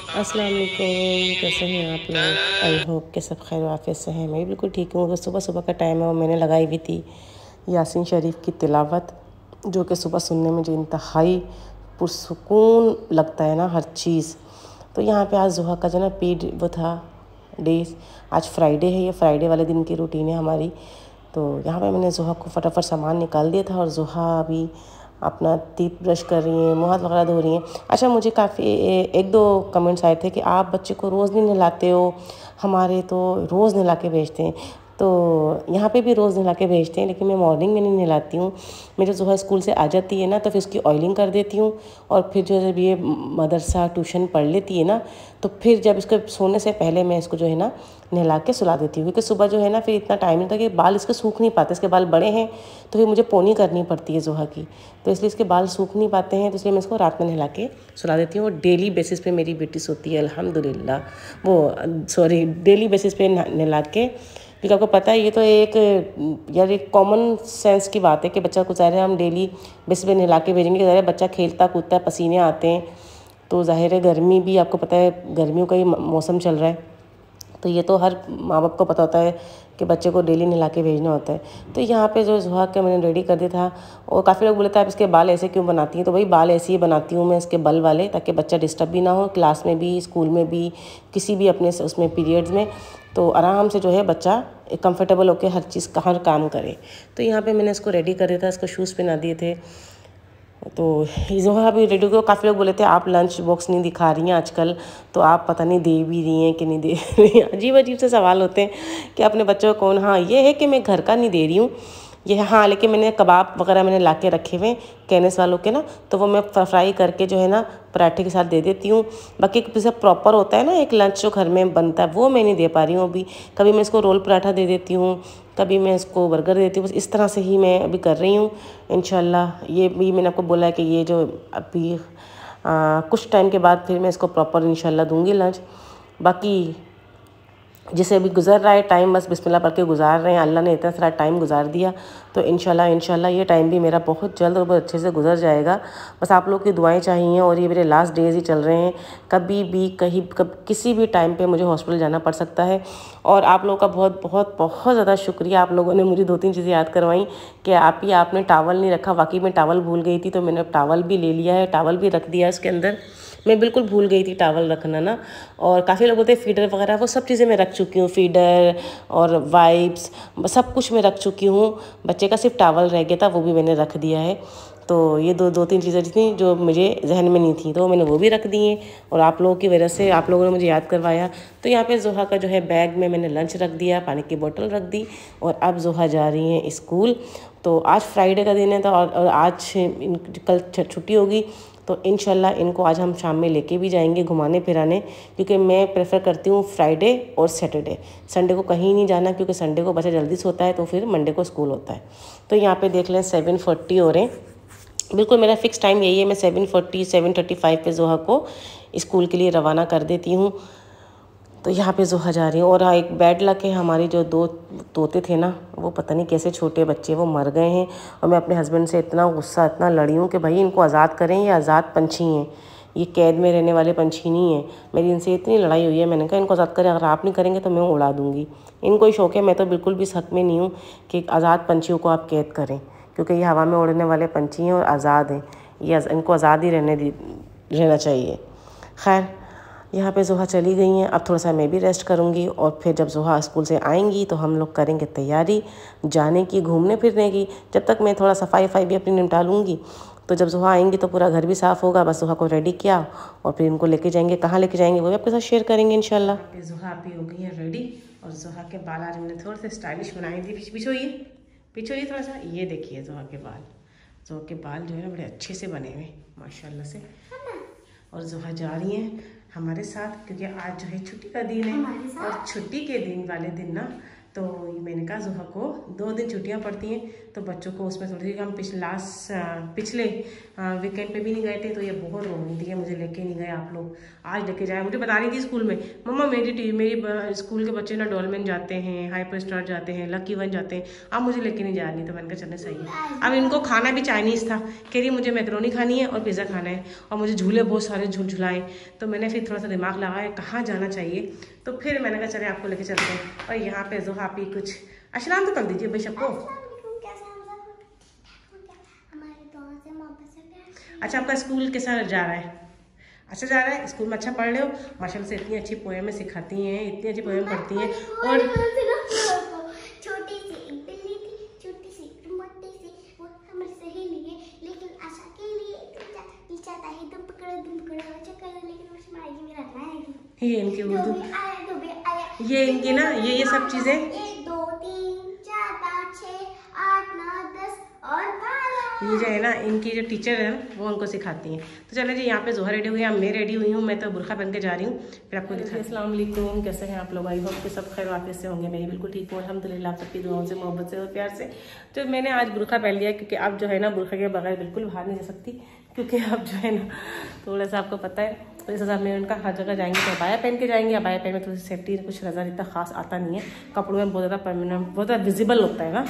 अस्सलाम वालेकुम, कैसे हैं आप लोग। आई होप के सब खैर आफियत से हैं। मैं भी बिल्कुल ठीक हूँ। तो सुबह सुबह का टाइम है और मैंने लगाई हुई थी यासीन शरीफ की तिलावत, जो कि सुबह सुनने में जो इंतहाई पुरसुकून लगता है ना हर चीज़। तो यहाँ पे आज ज़ुहा का जो ना पीड वो था डेज, आज फ्राइडे है, ये फ्राइडे वाले दिन की रूटीन है हमारी। तो यहाँ पे मैंने ज़ुहा को फटाफट सामान निकाल दिया था और ज़ुहा अभी अपना टीथ ब्रश कर रही हैं, मुँह हाथ वगैरह धो रही हैं। अच्छा, मुझे काफ़ी एक दो कमेंट्स आए थे कि आप बच्चे को रोज़ नहीं नहलाते हो, हमारे तो रोज़ नहला के भेजते हैं। तो यहाँ पे भी रोज़ नहला के भेजते हैं, लेकिन मैं मॉर्निंग में नहीं नहलाती हूँ। मेरे सुबह स्कूल से आ जाती है ना, तो फिर उसकी ऑयलिंग कर देती हूँ और फिर जो जब ये मदरसा ट्यूशन पढ़ लेती है ना, तो फिर जब इसको सोने से पहले मैं इसको जो है ना नहला के सुला देती हूँ। क्योंकि सुबह जो है ना फिर इतना टाइम नहीं होता कि बाल इसके सूख नहीं पाते, इसके बाल बड़े हैं तो फिर मुझे पोनी करनी पड़ती है ज़ुहा की, तो इसलिए इसके बाल सूख नहीं पाते हैं। तो इसलिए मैं इसको रात में नहला के सुला देती हूँ। और डेली बेसिस पे मेरी बेटी सोती है अल्हम्दुलिल्लाह, डेली बेसिस पे नहला के। क्योंकि आपको पता है ये तो एक कॉमन सेंस की बात है कि बच्चा को ज़ाहिर है हम डेली बेसिस पे नहला के भेजेंगे। ज़ाहिर है बच्चा खेलता कूदता है, पसीने आते हैं, तो ज़ाहिर है गर्मी भी आपको पता है, गर्मियों का ही मौसम चल रहा है, तो ये तो हर माँ बाप को पता होता है कि बच्चे को डेली नहला के भेजना होता है। तो यहाँ पे जो ज़ुहा के मैंने रेडी कर दिया था। और काफ़ी लोग बोले थे आप इसके बाल ऐसे क्यों बनाती हैं, तो भाई बाल ऐसे ही बनाती हूँ मैं इसके बल वाले, ताकि बच्चा डिस्टर्ब भी ना हो, क्लास में भी, स्कूल में भी, किसी भी अपने उसमें पीरियड्स में, तो आराम से जो है बच्चा कंफर्टेबल होकर हर चीज़ का हर काम करे। तो यहाँ पे मैंने इसको रेडी कर दिया था, इसको शूज़ पहना दिए थे। तो ज़ुहा अभी रेडी को काफ़ी लोग बोले थे आप लंच बॉक्स नहीं दिखा रही हैं आजकल, तो आप पता नहीं दे भी रही हैं कि नहीं दे रही हैं। अजीब अजीब से सवाल होते हैं कि अपने बच्चों को कौन। हाँ, ये है कि मैं घर का नहीं दे रही हूँ ये, हाँ, लेकिन मैंने कबाब वगैरह मैंने ला के रखे हुए कैनेस वालों के ना, तो वो मैं फ्राई करके जो है ना पराठे के साथ दे देती हूँ। बाकी जैसे प्रॉपर होता है ना एक लंच जो घर में बनता है, वो मैं नहीं दे पा रही हूँ अभी। कभी मैं इसको रोल पराठा दे देती हूँ, कभी मैं इसको बर्गर देती हूँ, बस इस तरह से ही मैं अभी कर रही हूँ। इंशाल्लाह ये भी मैंने आपको बोला है कि ये जो अभी कुछ टाइम के बाद फिर मैं इसको प्रॉपर इंशाल्लाह दूँगी लंच। बाकी जिसे अभी गुजर रहा है टाइम, बस बिस्मिल्लाह पढ़ के गुजार रहे हैं। अल्लाह ने इतना सारा टाइम गुजार दिया, तो इंशाल्लाह ये टाइम भी मेरा बहुत जल्द और बहुत अच्छे से गुजर जाएगा। बस आप लोग की दुआएं चाहिए। और ये मेरे लास्ट डेज़ ही चल रहे हैं, कभी भी कहीं किसी भी टाइम पे मुझे हॉस्पिटल जाना पड़ सकता है। और आप लोगों का बहुत बहुत बहुत ज़्यादा शुक्रिया, आप लोगों ने मुझे 2-3 चीज़ें याद करवाई कि आपने टावल नहीं रखा। वाकई में टावल भूल गई थी, तो मैंने टावल भी ले लिया है, टावल भी रख दिया इसके अंदर। मैं बिल्कुल भूल गई थी टावल रखना ना। और काफ़ी लोग बोलते हैं फीडर वगैरह, वो सब चीज़ें मैं रख चुकी हूँ, फीडर और वाइप्स सब कुछ मैं रख चुकी हूँ। बच्चे का सिर्फ टावल रह गया था, वो भी मैंने रख दिया है। तो ये दो तीन चीज़ें थी जो मुझे जहन में नहीं थी, तो मैंने वो भी रख दी हैं। और आप लोगों की वजह से आप लोगों ने मुझे याद करवाया। तो यहाँ पे ज़ुहा का जो है बैग में मैंने लंच रख दिया, पानी की बोतल रख दी, और अब ज़ुहा जा रही हैं स्कूल। तो आज फ्राइडे का दिन है, तो और आज कल छुट्टी होगी, तो इंशाल्लाह इनको आज हम शाम में लेके भी जाएंगे घुमाने फिराने। क्योंकि मैं प्रेफर करती हूँ फ्राइडे और सैटरडे, संडे को कहीं नहीं जाना, क्योंकि संडे को बच्चा जल्दी सोता है, तो फिर मंडे को स्कूल होता है। तो यहाँ पे देख लें 7:40 हो रहे हैं, बिल्कुल मेरा फ़िक्स टाइम यही है। मैं 7:35 पे ज़ुहा को स्कूल के लिए रवाना कर देती हूँ। तो यहाँ पे ज़ुहा जा रही हूँ। और एक बैड लक है, हमारी जो 2 तोते थे ना, वो पता नहीं कैसे छोटे बच्चे वो मर गए हैं। और मैं अपने हस्बैंड से इतना गुस्सा इतना लड़ी हूँ कि भाई इनको आज़ाद करें, ये आज़ाद पंछी हैं, ये कैद में रहने वाले पंछी नहीं हैं। मेरी इनसे इतनी लड़ाई हुई है, मैंने कहा इनको आज़ाद करें, अगर आप नहीं करेंगे तो मैं उड़ा दूँगी। इनको ही शौक है, मैं तो बिल्कुल भी इस हक़ में नहीं हूँ कि आज़ाद पंछियों को आप कैद करें, क्योंकि ये हवा में उड़ने वाले पंछी हैं और आज़ाद हैं। ये इनको आज़ाद ही रहना चाहिए। खैर, यहाँ पे ज़ुहा चली गई हैं, अब थोड़ा सा मैं भी रेस्ट करूँगी। और फिर जब ज़ुहा स्कूल से आएंगी तो हम लोग करेंगे तैयारी जाने की, घूमने फिरने की। जब तक मैं थोड़ा सफाई भी अपनी निपटा लूँगी, तो जब ज़ुहा आएंगी तो पूरा घर भी साफ़ होगा। बस ज़ुहा को रेडी किया और फिर इनको लेके जाएंगे। कहाँ लेके जाएंगे वो भी आपके साथ शेयर करेंगे इंशाल्लाह। ज़ुहा भी हो गई है रेडी, और ज़ुहा के बाल आज मैंने थोड़े से स्टाइलिश बनाए थे। पीछे ये थोड़ा सा, ये देखिए ज़ुहा के बाल जो है ना बड़े अच्छे से बने हुए माशाल्लाह से। और ज़ुहा जा रही हैं हमारे साथ, क्योंकि आज जो है छुट्टी का दिन है। और छुट्टी के दिन वाले दिन ना तो मैंने कहा ज़ुहा को 2 दिन छुट्टियां पड़ती हैं तो बच्चों को उसमें थोड़ी, हम पिछले वीकेंड पे भी नहीं गए थे तो ये बहुत रो रही थी, मुझे लेके नहीं गए आप लोग, आज लेके जाए। मुझे बता रही थी स्कूल में, मम्मा मेरी स्कूल के बच्चे ना डोलमेन जाते हैं, हाइपर स्टार जाते हैं, लकी वन जाते हैं, अब मुझे लेके नहीं जा रही। तो मैंने कहा चलने सही है। अब इनको खाना भी चाइनीज़ था, कह रही मुझे मैकरोनी खानी है और पिज़्ज़ा खाना है और मुझे झूले बहुत सारे झुलाएँ। तो मैंने फिर थोड़ा सा दिमाग लगाया कहाँ जाना चाहिए, तो फिर मैंने कहा चले आपको लेके चलते हैं। और यहाँ पे ज़ुहा भी कुछ अस्सलाम तो कर दीजिए भाई सबको। अच्छा, आपका स्कूल कैसा जा रहा है? अच्छा जा रहा है, स्कूल में अच्छा पढ़ रहे हो? माशाल्लाह से इतनी अच्छी पोएम सिखाती हैं, इतनी अच्छी पोएम पढ़ती हैं। और छोटी सी एक बिल्ली थी, छोटी सी मोटी सी, वो हमारी सहेली है, लेकिन आशा के लिए चाहता है तुम पकड़ो चक्कर, लेकिन वो मारेगी मेरा लाएगी। ये इनकी उर्दू, ये इनकी ना ये सब चीजें 1 2 3 4 5 6 8 9 10 और 12, ये जो है ना इनकी जो टीचर है वो उनको सिखाती हैं। तो चलो जी, यहाँ पे ज़ुहा रेडी हुई है, मैं रेडी हुई हूँ, मैं तो बुरखा पहन के जा रही हूँ, फिर आपको दिखाती हूँ। अस्सलाम वालेकुम, कैसे हैं आप लोग? आई होप कि सब खैर वाफियत से होंगे। मैं बिल्कुल ठीक हूँ अल्हम्दुलिल्लाह, सबकी दुआओं से, मोहब्बत से और प्यार से। तो मैंने आज बुरखा पहन लिया क्योंकि अब जो है ना बुरखा के बगैर बिल्कुल बाहर नहीं जा सकती, क्योंकि अब जो है ना थोड़ा सा आपको पता है, तो इस हिसाब में उनका हर जगह जाएंगे तो अबाया पहन के जाएंगे। अबाया पहन में थोड़ी सी सेफ्टी, कुछ नज़र इतना खास आता नहीं है, कपड़ों में बहुत ज़्यादा परमानेंट, बहुत ज़्यादा विजिबल होता है ना,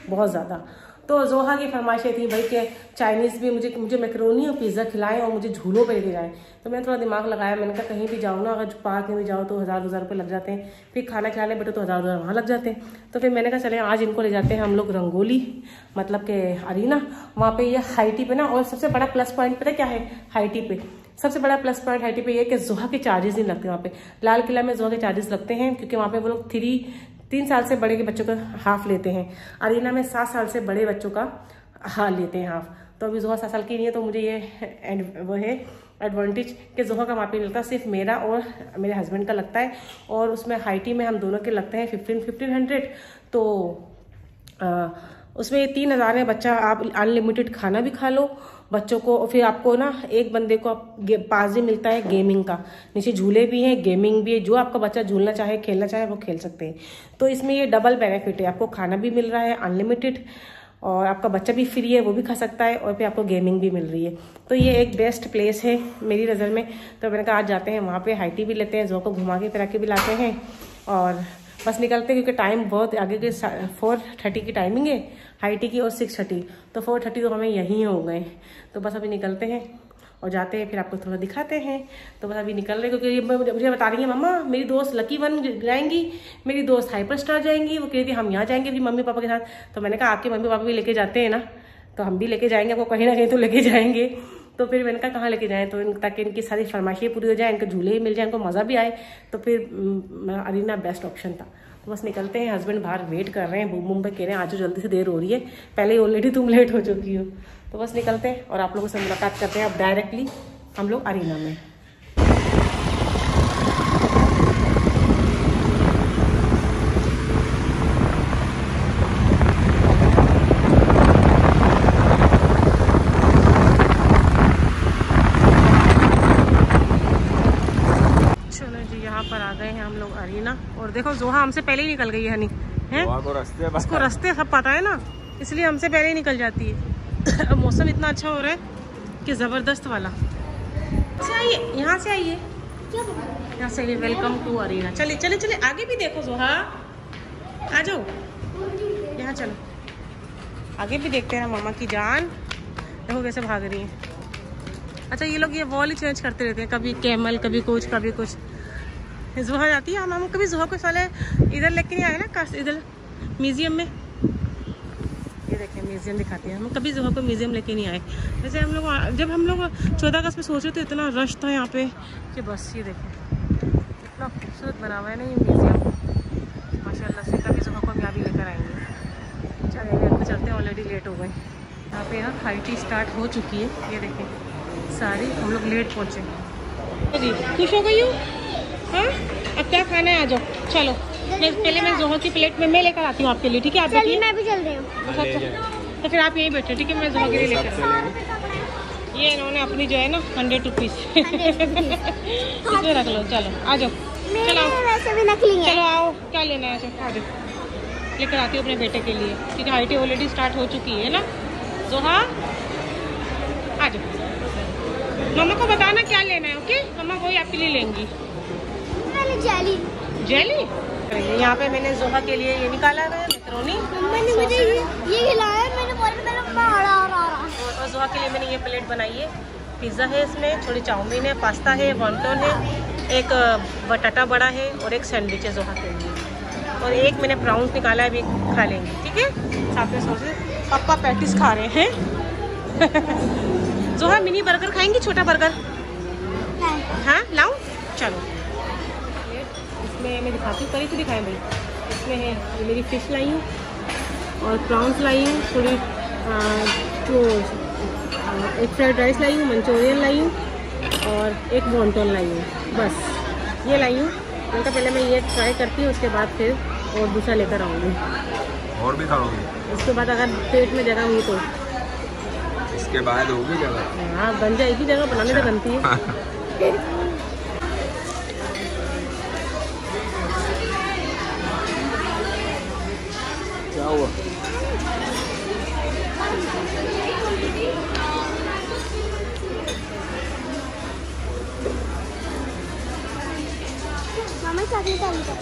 बहुत ज़्यादा। तो ज़ुहा की फरमाइशें थी भाई कि चाइनीज़ भी मुझे मैकरोनी और पिज़्ज़ा खिलाएं और मुझे झूलों पे लेके जाएं। तो मैंने थोड़ा दिमाग लगाया, मैंने कहा कहीं भी जाओ ना, अगर पार्क में भी जाओ तो 1000 रुपये लग जाते हैं, फिर खाना खिलाने बैठो तो 1000 वहाँ लग जाते हैं। तो फिर मैंने कहा चले आज इनको ले जाते हैं हम लोग रंगोली, मतलब के अरीना, वहाँ पे ये हाईटी पे ना। और सबसे बड़ा प्लस पॉइंट पता क्या है हाईटी पे? सबसे बड़ा प्लस पॉइंट हाईटी पे ये कि ज़ुहा के चार्जेस नहीं लगते वहाँ पे। लाल किला में ज़ुहा के चार्जेस लगते हैं क्योंकि वहाँ पे वो लोग 3 साल से बड़े के बच्चों का हाफ लेते हैं। अरीना में 7 साल से बड़े बच्चों का हाफ लेते हैं हाफ। तो अभी ज़ुहा 7 साल की नहीं है, तो मुझे ये वो है एडवांटेज कि ज़ुहा का वहाँ पे मिलता है, सिर्फ मेरा और मेरे हस्बैंड का लगता है, और उसमें हाईटी में हम दोनों के लगते हैं 1500। तो उसमें 3000 में बच्चा, आप अनलिमिटेड खाना भी खा लो बच्चों को, और फिर आपको ना एक बंदे को पास भी मिलता है गेमिंग का, नीचे झूले भी हैं, गेमिंग भी है, जो आपका बच्चा झूलना चाहे, खेलना चाहे वो खेल सकते हैं। तो इसमें ये डबल बेनिफिट है, आपको खाना भी मिल रहा है अनलिमिटेड, और आपका बच्चा भी फ्री है, वो भी खा सकता है, और फिर आपको गेमिंग भी मिल रही है। तो ये एक बेस्ट प्लेस है मेरी नज़र में। तो मैंने कहा आज जाते हैं वहाँ पे, हाईटी भी लेते हैं, ज़ुहा को घुमा के फिरा के भी लाते हैं, और बस निकलते हैं क्योंकि टाइम बहुत आगे के 4:30 की टाइमिंग है हाईटी की और 6:30, तो 4:30 तो हमें यहीं हो गए। तो बस अभी निकलते हैं और जाते हैं, फिर आपको थोड़ा दिखाते हैं। तो बस अभी निकल रहे, क्योंकि मुझे बता रही है मम्मा मेरी दोस्त लकी वन जाएंगी, मेरी दोस्त हाइपर स्टार जाएंगी, वो कह रही थी हम यहाँ जाएंगे भी मम्मी पापा के साथ। तो मैंने कहा आपके मम्मी पापा भी लेके जाते हैं ना, तो हम भी लेके जाएंगे, आपको कहीं ना कहीं तो लेके जाएंगे। तो फिर मैंने कहा कहाँ लेके जाएँ, तो ताकि इनकी सारी फरमाइशें पूरी हो जाए, इनको झूले ही मिल जाए, इनको मज़ा भी आए, तो फिर अरीना बेस्ट ऑप्शन था। तो बस निकलते हैं, हस्बैंड बाहर वेट कर रहे हैं, बूम बूम पे कह रहे हैं आज जल्दी से, देर हो रही है, पहले ही ऑलरेडी तुम लेट हो चुकी हो। तो बस निकलते हैं और आप लोगों से मुलाकात करते हैं अब डायरेक्टली हम लोग अरीना में। पर आ गए हैं हम लोग अरीना, और देखो ज़ुहा हमसे पहले ही निकल गई है हनी, है उसको रास्ते सब पता है ना, इसलिए हमसे पहले ही निकल जाती है। मौसम इतना अच्छा हो रहा है कि ज़बरदस्त वाला। आइए यहाँ से, आइए यहाँ से, वेलकम टू अरीना। चलिए चले चले आगे भी देखो ज़ुहा, आ जाओ यहाँ, चलो आगे भी देखते हैं मामा की जान, देखो कैसे भाग रही है। अच्छा ये लोग ये वॉल ही चेंज करते रहते हैं, कभी कैमल कभी कुछ कभी कुछ। ज़ुहा जाती है, हम कभी ज़ुहा को साले इधर लेके नहीं आए ना, काश इधर म्यूज़ियम में, ये देखें म्यूज़ियम दिखाती है, हम कभी ज़ुहा को म्यूज़ियम लेके नहीं आए। जैसे जब हम लोग 14 अगस्त में सोचे थे, इतना रश था यहाँ पे कि बस ये देखें इतना खूबसूरत बना हुआ है ना ये म्यूज़ियम माशाल्लाह से। कभी ज़ुहा को हम यहाँ भी लेकर आएंगे। चलिए अब चलते हैं, ऑलरेडी लेट हो गए। यहाँ पे ना हाईटी स्टार्ट हो चुकी है, ये देखें सारी, हम लोग लेट पहुँचे जी। खुश हो गई हो? हाँ अब क्या खाना है, आ जाओ चलो। पहले मैं ज़ुहा की प्लेट में मैं लेकर आती हूँ आपके लिए, ठीक है? आप बैठिए, मैं भी चल रही हूँ। अच्छा तो फिर आप यहीं बैठे, ठीक है? मैं ज़ुहा के लिए लेकर, ये इन्होंने अपनी जो है ना 100 रुपीज़ इसमें रख लो। चलो आ जाओ, चलो वैसे भी नकली है। चलो आओ, क्या लेना है? आ जाओ लेकर आती हूँ अपने बेटे के लिए, क्योंकि आईटी ऑलरेडी स्टार्ट हो चुकी है ना। जोहा आ जाओ, मम्मा को बताना क्या लेना है, ओके? मम्मा वही आपके लिए लेंगी। जेली जेली यहाँ पे मैंने जोहा के लिए ये निकाला है मैकरोनी। मैंने मुझे ये खिलाया, मैंने बोला मेरा बड़ा और जोहा के लिए मैंने ये प्लेट बनाई है। पिज़्ज़ा है इसमें, थोड़ी चाउमीन है, पास्ता है, वॉन्टन है, एक बटाटा बड़ा है और एक सैंडविच है जोहा के लिए। और एक मैंने प्राउंस निकाला है, अभी खा लेंगे, ठीक है? साथ में सोच रहे पापा पैटिस खा रहे हैं। जोहा मिनी बर्गर खाएंगी, छोटा बर्गर? हाँ लाऊं? चलो इसमें मैं दिखाती हूँ, करी तो दिखाएं भाई। इसमें है ये मेरी फ़िश लाई हूँ और प्राउंस लाई हूँ, थोड़ी एक फ्राइड राइस लाई हूँ, मंचूरियन लाई हूँ और एक वॉन्टन लाई हूँ। बस ये लाई हूँ। मैंने कहा पहले मैं ये ट्राई करती हूँ, उसके बाद फिर और दूसरा लेकर आऊँगी। और भी खाओगी? उसके बाद अगर पेट में जगह हुई तो इसके बाद होगी जगह। हाँ बन जाएगी जगह, बनाने से बनती है। क्या हुआ? मामा चाकलेट डाली था।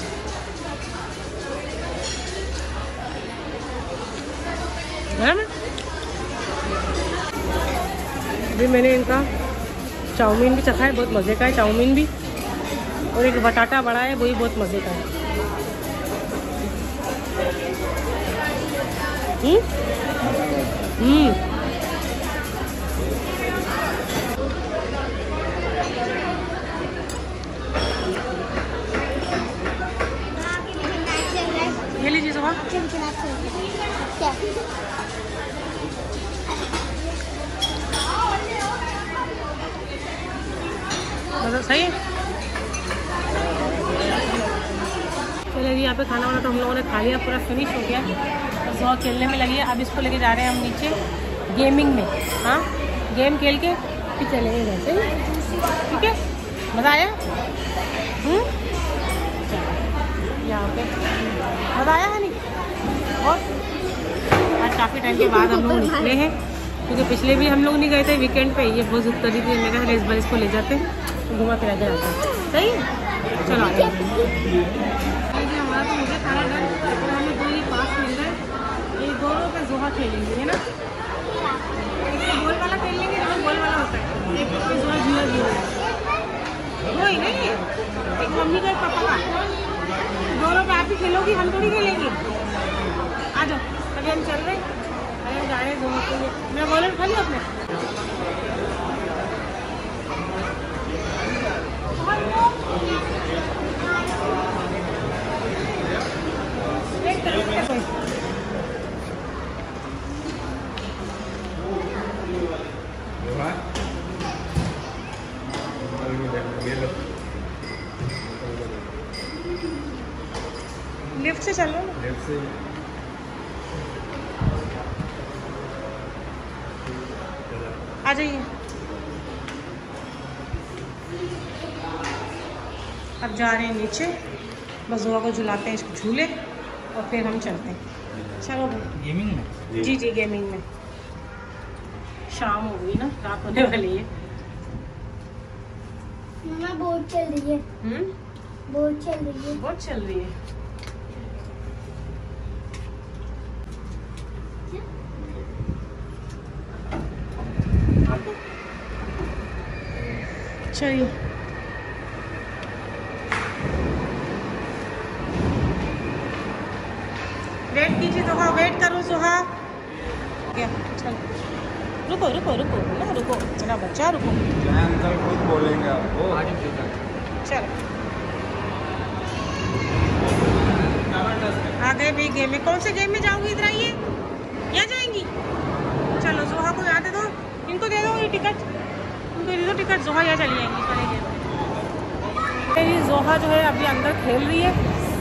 अभी मैंने इनका चाउमीन भी चखा है, बहुत मज़े का है चाउमीन भी, और एक बटाटा बड़ा है, वही बहुत मज़े का है। ये लीजिए सुबह। क्या? मतलब सही है। चलिए यहाँ पे खाना वाना तो हम लोगों ने खा लिया, पूरा फिनिश हो गया। तो खेलने में लगी है, अब इसको लेके जा रहे हैं हम नीचे गेमिंग में। हाँ गेम खेल के फिर चलेंगे वैसे, ठीक है? मज़ा आया? यहाँ पे मज़ा आया है नहीं? और आज काफ़ी टाइम के बाद हम लोग निकले हैं, क्योंकि पिछले भी हम लोग नहीं गए थे वीकेंड पे। ये बहुत जिद कर रही थी, मैं कहा इस बार इसको ले जाते हैं, घुमा फिरा के आते हैं। सही है, चलो आ जाए। हमारा तो मुझे खाना डन, हमें दो ही पास मिल रहा है, ये दोनों पे जोहा खेलेंगे, है ना? एक तो गोल वाला खेल लेंगे, जो गोल वाला होता है, एक पे जोहा झूला झूला वही नहीं, एक मम्मी का एक पापा का, दोनों पे आप ही खेलोगी, हम थोड़ी खेलेंगे। आ जाओ, अभी हम चल रहे हैं, अरे हम जा रहे हैं जोहा के लिए। मैं वॉलेट खा लिया अपने। लिफ्ट से चलो ना। लिफ्ट से आ जाइए। अब जा रहे हैं नीचे, बस जोहा को झुलाते हैं इसको झूले, और फिर हम चलते हैं। चलो गेमिंग में? जी जी गेमिंग में। शाम हो गई ना, रात होने वाली है। मामा बोट चल रही है। बोट चल रही है। बहुत चल रही है। चलिए वेट कीजिए जोहा, वेट करो जोहा। क्या चलो रुको रुको रुको ना, रुको चला बच्चा, रुको। अंकल खुद बोलेंगे आपको। चलो आ गए भाई गेम में। कौन से गेम में जाओगी? इधर आइए, यहाँ जाएंगी। चलो जोहा को यहाँ दे दो, इनको दे दो ये टिकट, इनको दे दो टिकट। जोहा यहाँ चली जाएंगी सारे गेम। मेरी जोहा जो है अभी अंदर खेल रही है,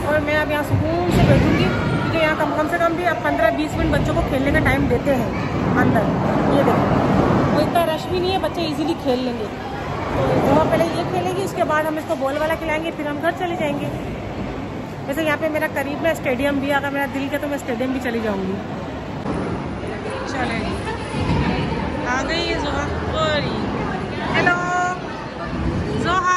और मैं अब यहाँ सुकून से बैठूँगी, क्योंकि यहाँ कम से कम भी अब 15-20 मिनट बच्चों को खेलने का टाइम देते हैं अंदर। ये देखो, वो इतना रश भी नहीं है, बच्चे इजीली खेल लेंगे। तो जोहा पहले ये खेलेगी, उसके बाद हम इसको बॉल वाला खिलाएंगे, फिर हम घर चले जाएंगे। वैसे यहाँ पे मेरा करीब में स्टेडियम भी है, अगर मेरा दिल किया तो मैं स्टेडियम भी चली जाऊँगी। चले आ गई है जोहा। हेलो जोहा।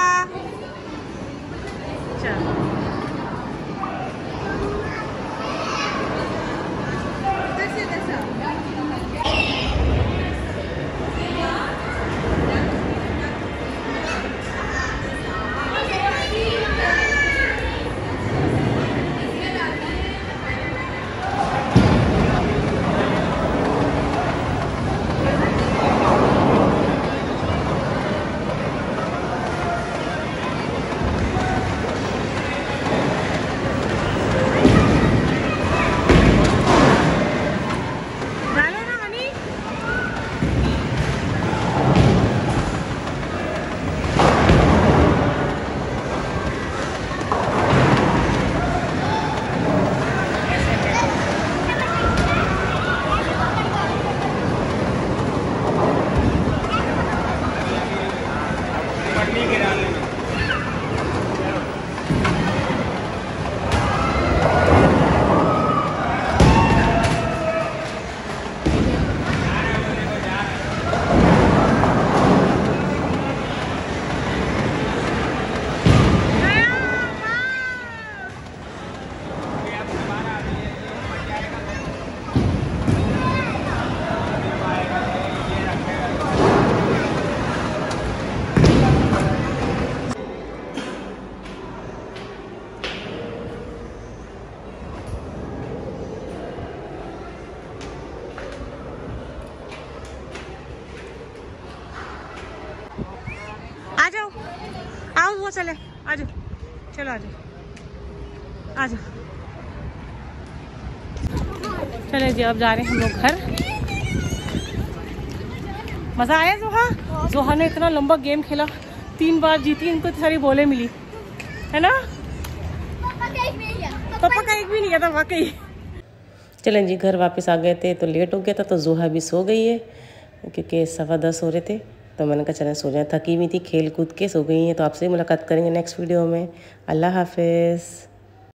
चलो आओ चले, आ जाओ, चलो आ जाओ, आ जाओ। चले जी अब जा रहे हैं हम लोग घर। मज़ा आया जोहा? जोहा ने इतना लंबा गेम खेला, 3 बार जीती, इनको इतनी सारी बॉलें मिली, है ना? पापा का एक भी नहीं गया था वाकई। चलें जी घर वापस आ गए थे तो लेट हो गया था, तो जोहा भी सो गई है क्योंकि 10:15 हो रहे थे। तो मैंने कहा चलें सो जाए, थकी हुई थी खेल कूद के, सो गई हैं। तो आपसे मुलाकात करेंगे नेक्स्ट वीडियो में। अल्लाह हाफिज़।